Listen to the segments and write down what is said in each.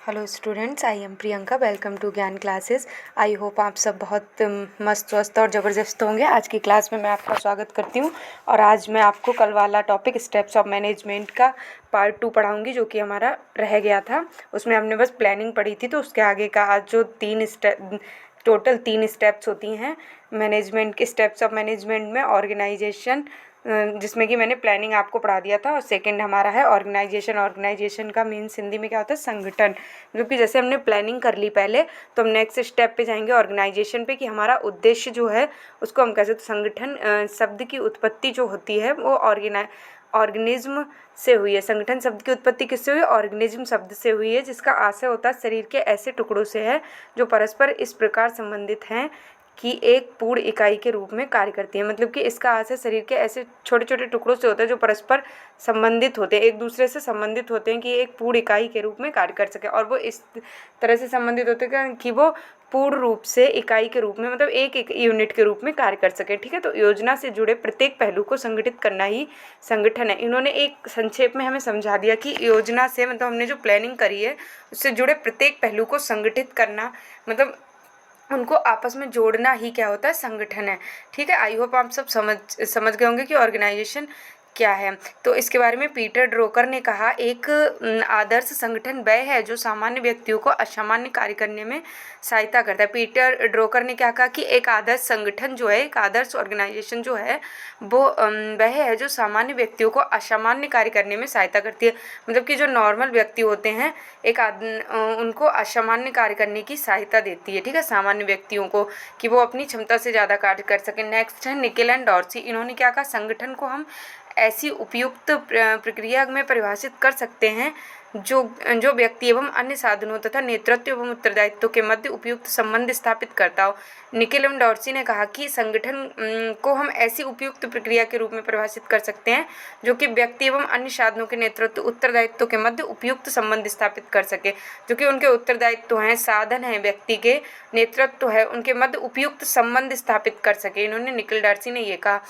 Hello students, I am Priyanka. Welcome to Gyan classes. I hope आप सब बहुत मस्त स्वस्थ और ज़बरदस्त होंगे। आज की क्लास में मैं आपका स्वागत करती हूँ और आज मैं आपको कल वाला टॉपिक स्टेप्स ऑफ मैनेजमेंट का पार्ट 2 पढ़ाऊँगी, जो कि हमारा रह गया था। उसमें हमने बस प्लानिंग पढ़ी थी, तो उसके आगे का आज जो टोटल 3 स्टेप्स होती हैं मैनेजमेंट के, स्टेप्स ऑफ मैनेजमेंट में ऑर्गेनाइजेशन, जिसमें कि मैंने प्लानिंग आपको पढ़ा दिया था, और सेकंड हमारा है ऑर्गेनाइजेशन। ऑर्गेनाइजेशन का मीन्स हिंदी में क्या होता है? संगठन। जो कि जैसे हमने प्लानिंग कर ली पहले, तो हम नेक्स्ट स्टेप पे जाएंगे ऑर्गेनाइजेशन पे, कि हमारा उद्देश्य जो है उसको हम कैसे, तो संगठन शब्द की उत्पत्ति जो होती है वो ऑर्गेनिज्म से हुई है। संगठन शब्द की उत्पत्ति किससे हुई है? ऑर्गेनिज्म शब्द से हुई है, जिसका आशय होता है शरीर के ऐसे टुकड़ों से है जो परस्पर इस प्रकार संबंधित हैं कि एक पूर्ण इकाई के रूप में कार्य करती है। मतलब कि इसका आशय शरीर के ऐसे छोटे छोटे टुकड़ों से होता है जो परस्पर संबंधित होते हैं, एक दूसरे से संबंधित होते हैं, कि एक पूर्ण इकाई के रूप में कार्य कर सके। और वो इस तरह से संबंधित होते हैं कि वो पूर्ण रूप से इकाई के रूप में, मतलब एक यूनिट के रूप में कार्य कर सके। ठीक है, तो योजना से जुड़े प्रत्येक पहलू को संगठित करना ही संगठन है। इन्होंने एक संक्षेप में हमें समझा दिया कि योजना से, मतलब हमने जो प्लानिंग करी है उससे जुड़े प्रत्येक पहलू को संगठित करना, मतलब उनको आपस में जोड़ना ही क्या होता है? संगठन है। ठीक है, आई होप आप सब समझ गए होंगे कि ऑर्गेनाइजेशन क्या है। तो इसके बारे में पीटर ड्रोकर ने कहा, एक आदर्श संगठन वह है जो सामान्य व्यक्तियों को असामान्य कार्य करने में सहायता करता है। पीटर ड्रोकर ने क्या कहा कि एक आदर्श संगठन जो है, एक आदर्श ऑर्गेनाइजेशन जो है, वो वह है जो सामान्य व्यक्तियों को असामान्य कार्य करने में सहायता करती है। मतलब कि जो नॉर्मल व्यक्ति होते हैं, उनको असामान्य कार्य करने की सहायता देती है। ठीक है, सामान्य व्यक्तियों को, कि वो अपनी क्षमता से ज़्यादा कार्य कर सकें। नेक्स्ट है निकेल एंड डॉर्सी। इन्होंने क्या कहा? संगठन को हम ऐसी उपयुक्त प्रक्रिया में परिभाषित कर सकते हैं जो व्यक्ति एवं अन्य साधनों तथा नेतृत्व एवं उत्तरदायित्व के मध्य उपयुक्त संबंध स्थापित करता हो। निकेल एवं डॉर्सी ने कहा कि संगठन को हम ऐसी उपयुक्त प्रक्रिया के रूप में परिभाषित कर सकते हैं जो कि व्यक्ति एवं अन्य साधनों के नेतृत्व उत्तरदायित्व के मध्य उपयुक्त संबंध स्थापित कर सके। जो कि उनके उत्तरदायित्व हैं, साधन हैं, व्यक्ति के नेतृत्व है, उनके मध्य उपयुक्त संबंध स्थापित कर सके। इन्होंने, निकेल डॉर्सी ने ये कहा।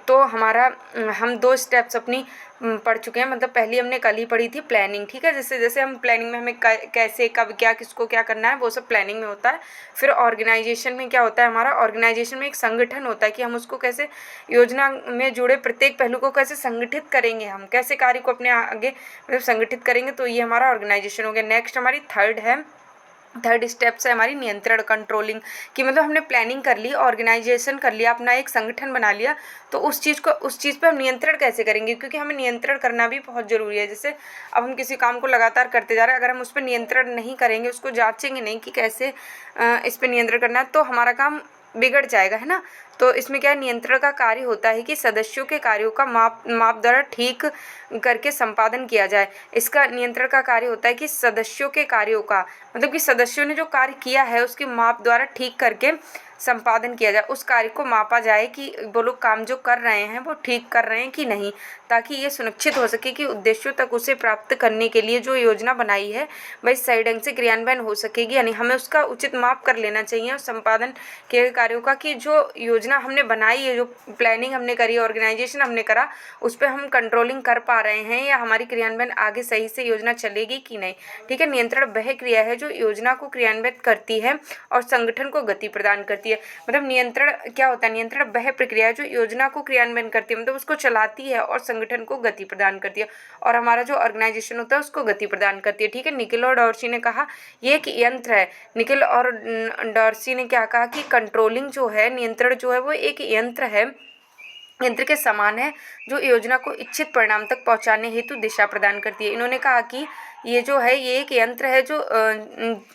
तो हम 2 स्टेप्स अपनी पढ़ चुके हैं। मतलब पहली हमने कल ही पढ़ी थी प्लानिंग। ठीक है, जैसे जैसे हम प्लानिंग में हमें कैसे, कब, क्या, किसको क्या करना है, वो सब प्लानिंग में होता है। फिर ऑर्गेनाइजेशन में क्या होता है? हमारा ऑर्गेनाइजेशन में एक संगठन होता है, कि हम उसको कैसे, योजना में जुड़े प्रत्येक पहलू को कैसे संगठित करेंगे, हम कैसे कार्य को अपने आगे मतलब संगठित करेंगे, तो ये हमारा ऑर्गेनाइजेशन हो गया। नेक्स्ट हमारी थर्ड स्टेप है हमारी नियंत्रण, कंट्रोलिंग। कि मतलब हमने प्लानिंग कर ली, ऑर्गेनाइजेशन कर लिया, अपना एक संगठन बना लिया, तो उस चीज़ पे हम नियंत्रण कैसे करेंगे? क्योंकि हमें नियंत्रण करना भी बहुत ज़रूरी है। जैसे अब हम किसी काम को लगातार करते जा रहे हैं, अगर हम उस पर नियंत्रण नहीं करेंगे, उसको जांचेंगे नहीं कि कैसे इस पर नियंत्रण करना है, तो हमारा काम बिगड़ जाएगा, है ना। तो इसमें क्या है? नियंत्रण का कार्य होता है कि सदस्यों के कार्यों का माप द्वारा ठीक करके संपादन किया जाए। इसका नियंत्रण का कार्य होता है कि सदस्यों के कार्यों का, मतलब कि सदस्यों ने जो कार्य किया है उसके माप द्वारा ठीक करके संपादन किया जाए। उस कार्य को मापा जाए कि वो लोग काम जो कर रहे हैं वो ठीक कर रहे हैं कि नहीं, ताकि ये सुनिश्चित हो सके कि उद्देश्यों तक उसे प्राप्त करने के लिए जो योजना बनाई है वही सही ढंग से क्रियान्वयन हो सकेगी, यानी हमें उसका उचित माप कर लेना चाहिए। और संपादन के कार्यों का, कि जो योजना हमने बनाई है, जो प्लानिंग हमने करी, ऑर्गेनाइजेशन हमने करा, उस पर हम कंट्रोलिंग कर पा रहे हैं, या हमारी क्रियान्वयन आगे सही से योजना चलेगी कि नहीं। ठीक है, नियंत्रण वह क्रिया है जो योजना को क्रियान्वित करती है और संगठन को गति प्रदान करती है। मतलब नियंत्रण क्या होता है? नियंत्रण वह प्रक्रिया है जो योजना को क्रियान्वयन करती है, मतलब उसको चलाती है और संगठन को गति प्रदान करती है, और हमारा जो ऑर्गेनाइजेशन होता है उसको गति प्रदान करती है। ठीक है, निकेल और डॉर्सी ने कहा ये एक यंत्र है। निकेल और डॉर्सी ने क्या कहा कि कंट्रोलिंग जो है, नियंत्रण जो है, वो एक यंत्र है, यंत्र के समान है, जो योजना को इच्छित परिणाम तक पहुंचाने हेतु दिशा प्रदान करती है। इन्होंने कहा कि ये जो है, ये एक यंत्र है जो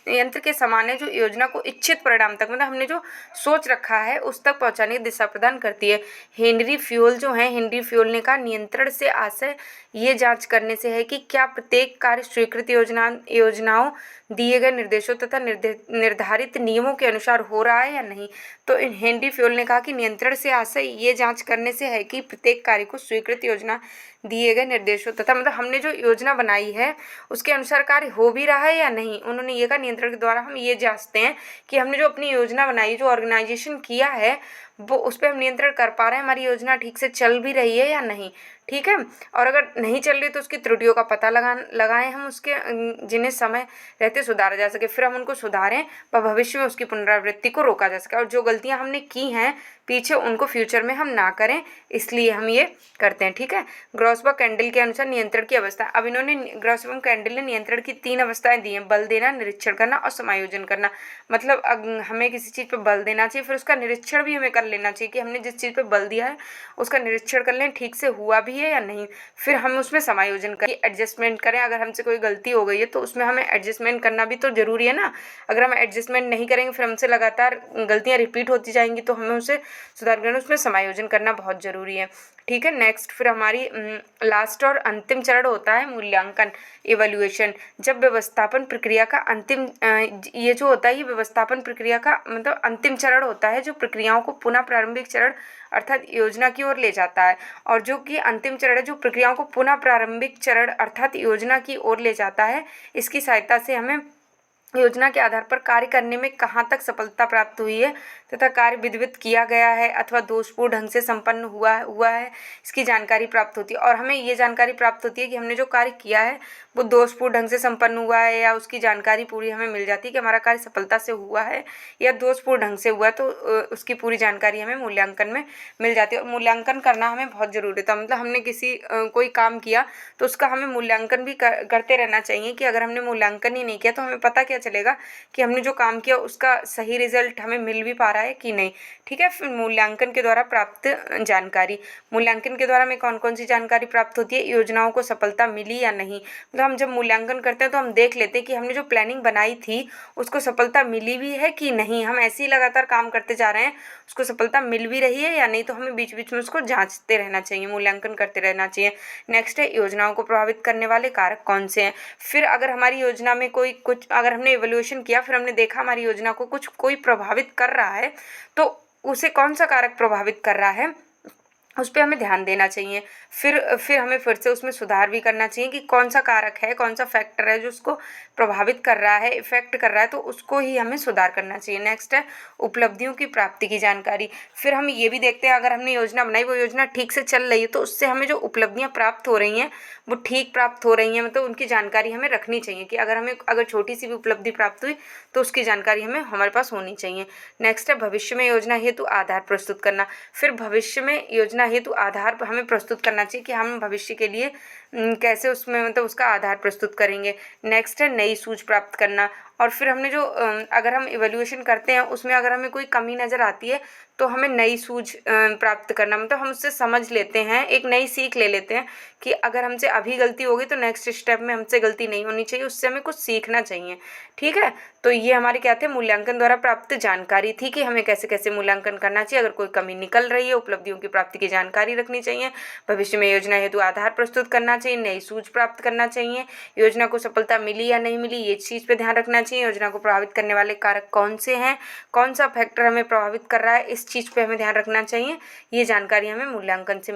यंत्र के समान है, जो योजना को इच्छित परिणाम तक, मतलब हमने जो सोच रखा है उस तक पहुंचाने की दिशा प्रदान करती है। हेनरी फ्यूल जो है, हेनरी फ्यूल ने कहा नियंत्रण से आशय ये जांच करने से है कि क्या प्रत्येक कार्य स्वीकृत योजनाओं, दिए गए निर्देशों तथा निर्धारित नियमों के अनुसार हो रहा है या नहीं। तो हेनरी फ्यूल ने कहा कि नियंत्रण से आशय ये जांच करने से है कि प्रत्येक कार्य को स्वीकृत योजना दिए गए निर्देशों तथा मतलब हमने जो योजना बनाई है उसके अनुसार कार्य हो भी रहा है या नहीं। उन्होंने ये कहा नियंत्रण के द्वारा हम ये जांचते हैं कि हमने जो अपनी योजना बनाई, जो ऑर्गेनाइजेशन किया है, वो उस पर हम नियंत्रण कर पा रहे हैं, हमारी योजना ठीक से चल भी रही है या नहीं। ठीक है, और अगर नहीं चल रही तो उसकी त्रुटियों का पता लगाएं हम उसके, जिन्हें समय रहते सुधारा जा सके, फिर हम उनको सुधारें पर भविष्य में उसकी पुनरावृत्ति को रोका जा सके। और जो गलतियां हमने की हैं पीछे उनको फ्यूचर में हम ना करें, इसलिए हम ये करते हैं। ठीक है, ग्रॉसबर्ग कैंडल के अनुसार नियंत्रण की अवस्था, अब इन्होंने ग्रॉसबर्ग कैंडल ने नियंत्रण की 3 अवस्थाएं दी हैं: बल देना, निरीक्षण करना और समायोजन करना। मतलब हमें किसी चीज़ पे बल देना चाहिए, फिर उसका निरीक्षण भी हमें कर लेना चाहिए कि हमने जिस चीज़ पे बल दिया है उसका निरीक्षण कर लें ठीक से हुआ भी है या नहीं। फिर हम उसमें समायोजन करें, एडजस्टमेंट करें। अगर हमसे कोई गलती हो गई है तो उसमें हमें एडजस्टमेंट करना भी तो ज़रूरी है ना। अगर हम एडजस्टमेंट नहीं करेंगे फिर हमसे लगातार गलतियाँ रिपीट होती जाएंगी, तो हमें उसे सुधार करना, उसमें समायोजन करना बहुत ज़रूरी है। ठीक है, नेक्स्ट फिर हमारी लास्ट और अंतिम चरण होता है मूल्यांकन, इवैल्यूएशन। जब व्यवस्थापन प्रक्रिया का अंतिम ये जो होता है ये व्यवस्थापन प्रक्रिया का मतलब अंतिम चरण होता है, जो प्रक्रियाओं को पुनः प्रारंभिक चरण अर्थात योजना की ओर ले जाता है। और जो कि अंतिम चरण है जो प्रक्रियाओं को पुनः प्रारंभिक चरण अर्थात योजना की ओर ले जाता है, इसकी सहायता से हमें योजना के आधार पर कार्य करने में कहाँ तक सफलता प्राप्त हुई है तथा कार्य विधिवत किया गया है अथवा दोषपूर्ण ढंग से संपन्न हुआ है, इसकी जानकारी प्राप्त होती है। और हमें ये जानकारी प्राप्त होती है कि हमने जो कार्य किया है वो दोषपूर्ण ढंग से संपन्न हुआ है, या उसकी जानकारी पूरी हमें मिल जाती है कि हमारा कार्य सफलता से हुआ है या दोषपूर्ण ढंग से हुआ है, तो उसकी पूरी जानकारी हमें मूल्यांकन में मिल जाती है। और मूल्यांकन करना हमें बहुत ज़रूरी था, मतलब हमने कोई काम किया तो उसका हमें मूल्यांकन भी करते रहना चाहिए कि अगर हमने मूल्यांकन ही नहीं किया तो हमें पता क्या चलेगा कि हमने जो काम किया उसका सही रिजल्ट हमें मिल भी पा रहा है कि नहीं। ठीक है, फिर मूल्यांकन के द्वारा प्राप्त जानकारी, मूल्यांकन के द्वारा हमें कौन कौन सी जानकारी प्राप्त होती है, योजनाओं को सफलता मिली या नहीं। मतलब हम जब मूल्यांकन करते हैं तो हम देख लेते हैं कि हमने जो प्लानिंग बनाई थी उसको सफलता मिली भी है कि नहीं। हम ऐसे ही लगातार काम करते जा रहे हैं, उसको सफलता मिल भी रही है या नहीं, तो हमें बीच बीच में उसको जांचते रहना चाहिए, मूल्यांकन करते रहना चाहिए। नेक्स्ट है योजनाओं को प्रभावित करने वाले कारक कौन से हैं। फिर अगर हमारी योजना में अगर हमने इवैल्यूएशन किया, फिर हमने देखा हमारी योजना को कोई प्रभावित कर रहा है, तो उसे कौन सा कारक प्रभावित कर रहा है उस पर हमें ध्यान देना चाहिए। फिर हमें फिर से उसमें सुधार भी करना चाहिए कि कौन सा कारक है, कौन सा फैक्टर है जो उसको प्रभावित कर रहा है, इफेक्ट कर रहा है, तो उसको ही हमें सुधार करना चाहिए। नेक्स्ट है उपलब्धियों की प्राप्ति की जानकारी। फिर हम ये भी देखते हैं अगर हमने योजना बनाई वो योजना ठीक से चल रही है तो उससे हमें जो उपलब्धियाँ प्राप्त हो रही हैं वो ठीक प्राप्त हो रही हैं, मतलब उनकी जानकारी हमें रखनी चाहिए कि अगर छोटी सी भी उपलब्धि प्राप्त हुई तो उसकी जानकारी हमारे पास होनी चाहिए। नेक्स्ट है भविष्य में योजना हेतु आधार प्रस्तुत करना। फिर भविष्य में योजना हेतु आधार हमें प्रस्तुत करना चाहिए कि हम भविष्य के लिए कैसे उसमें मतलब उसका आधार प्रस्तुत करेंगे। नेक्स्ट है नई सूझ प्राप्त करना। और फिर हमने जो अगर हम इवैल्यूएशन करते हैं उसमें अगर हमें कोई कमी नज़र आती है तो हमें नई सूझ प्राप्त करना, मतलब हम उससे समझ लेते हैं, एक नई सीख ले लेते हैं कि अगर हमसे अभी गलती होगी तो नेक्स्ट स्टेप में हमसे गलती नहीं होनी चाहिए, उससे हमें कुछ सीखना चाहिए। ठीक है, तो ये हमारे क्या थे, मूल्यांकन द्वारा प्राप्त जानकारी थी कि हमें कैसे कैसे मूल्यांकन करना चाहिए, अगर कोई कमी निकल रही है, उपलब्धियों की प्राप्ति की जानकारी रखनी चाहिए, भविष्य में योजना हेतु आधार प्रस्तुत करना चाहिए, नई सूझ प्राप्त करना चाहिए, योजना को सफलता मिली या नहीं मिली ये चीज़ पे ध्यान रखना चाहिए, योजना को प्रभावित करने वाले कारक कौन से हैं, कौन सा फैक्टर हमें प्रभावित कर रहा है, इस चीज़ पे हमें ध्यान रखना चाहिए। ये जानकारी हमें मूल्यांकन से